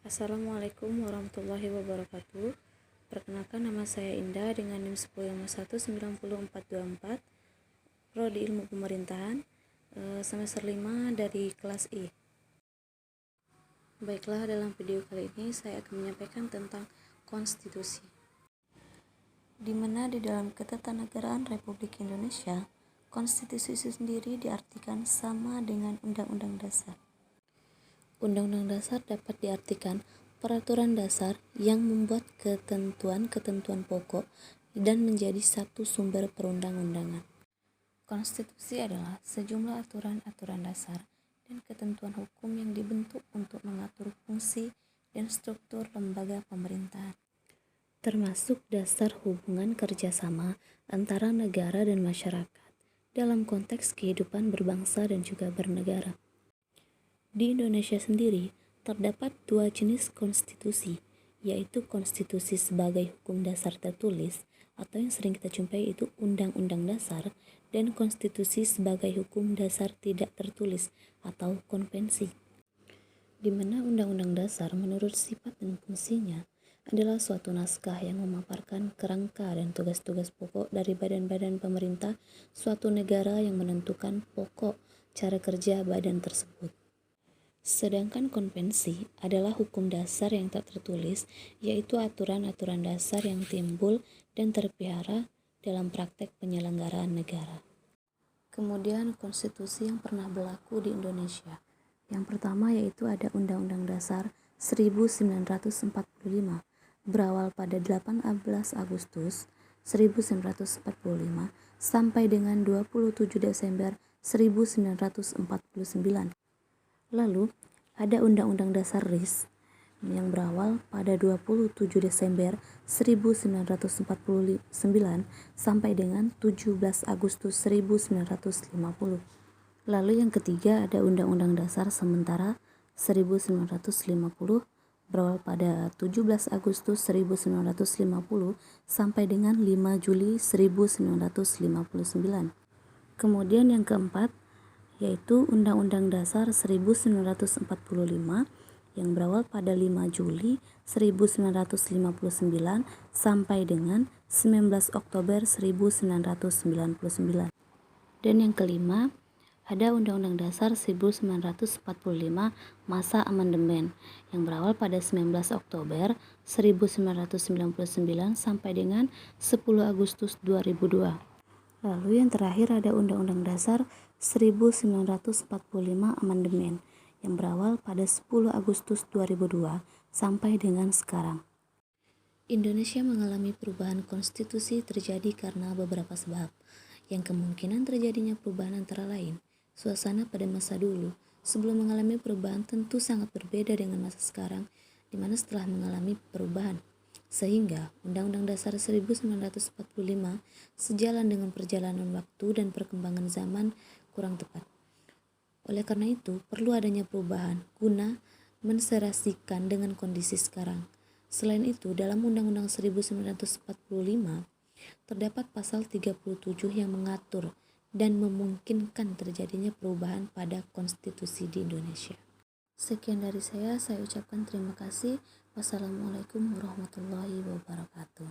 Assalamualaikum warahmatullahi wabarakatuh. Perkenalkan, nama saya Indah dengan NIM 1051904424, Prodi Ilmu Pemerintahan, semester 5 dari kelas I. Baiklah, dalam video kali ini saya akan menyampaikan tentang konstitusi, di mana di dalam Ketatanegaraan Republik Indonesia, konstitusi sendiri diartikan sama dengan Undang-Undang Dasar. Undang-Undang Dasar dapat diartikan peraturan dasar yang membuat ketentuan-ketentuan pokok dan menjadi satu sumber perundang-undangan. Konstitusi adalah sejumlah aturan-aturan dasar dan ketentuan hukum yang dibentuk untuk mengatur fungsi dan struktur lembaga pemerintahan, termasuk dasar hubungan kerjasama antara negara dan masyarakat dalam konteks kehidupan berbangsa dan juga bernegara. Di Indonesia sendiri, terdapat dua jenis konstitusi, yaitu konstitusi sebagai hukum dasar tertulis, atau yang sering kita jumpai itu Undang-Undang Dasar, dan konstitusi sebagai hukum dasar tidak tertulis, atau konvensi. Di mana Undang-Undang Dasar menurut sifat dan fungsinya adalah suatu naskah yang memaparkan kerangka dan tugas-tugas pokok dari badan-badan pemerintah suatu negara yang menentukan pokok cara kerja badan tersebut. Sedangkan konvensi adalah hukum dasar yang tak tertulis, yaitu aturan-aturan dasar yang timbul dan terpelihara dalam praktek penyelenggaraan negara. Kemudian konstitusi yang pernah berlaku di Indonesia. Yang pertama yaitu ada Undang-Undang Dasar 1945, berawal pada 18 Agustus 1945 sampai dengan 27 Desember 1949. Lalu, ada Undang-Undang Dasar RIS yang berawal pada 27 Desember 1949 sampai dengan 17 Agustus 1950. Lalu yang ketiga ada Undang-Undang Dasar Sementara 1950 berawal pada 17 Agustus 1950 sampai dengan 5 Juli 1959. Kemudian yang keempat yaitu Undang-Undang Dasar 1945 yang berawal pada 5 Juli 1959 sampai dengan 19 Oktober 1999. Dan yang kelima, ada Undang-Undang Dasar 1945 masa amandemen yang berawal pada 19 Oktober 1999 sampai dengan 10 Agustus 2002. Lalu yang terakhir ada Undang-Undang Dasar 1945 amandemen yang berawal pada 10 Agustus 2002 sampai dengan sekarang. Indonesia mengalami perubahan konstitusi terjadi karena beberapa sebab. Yang kemungkinan terjadinya perubahan antara lain, suasana pada masa dulu sebelum mengalami perubahan tentu sangat berbeda dengan masa sekarang, di mana setelah mengalami perubahan. Sehingga Undang-Undang Dasar 1945 sejalan dengan perjalanan waktu dan perkembangan zaman kurang tepat. Oleh karena itu, perlu adanya perubahan guna menserasikan dengan kondisi sekarang. Selain itu, dalam Undang-Undang 1945 terdapat pasal 37 yang mengatur dan memungkinkan terjadinya perubahan pada konstitusi di Indonesia. Sekian dari saya ucapkan terima kasih. Wassalamualaikum warahmatullahi wabarakatuh.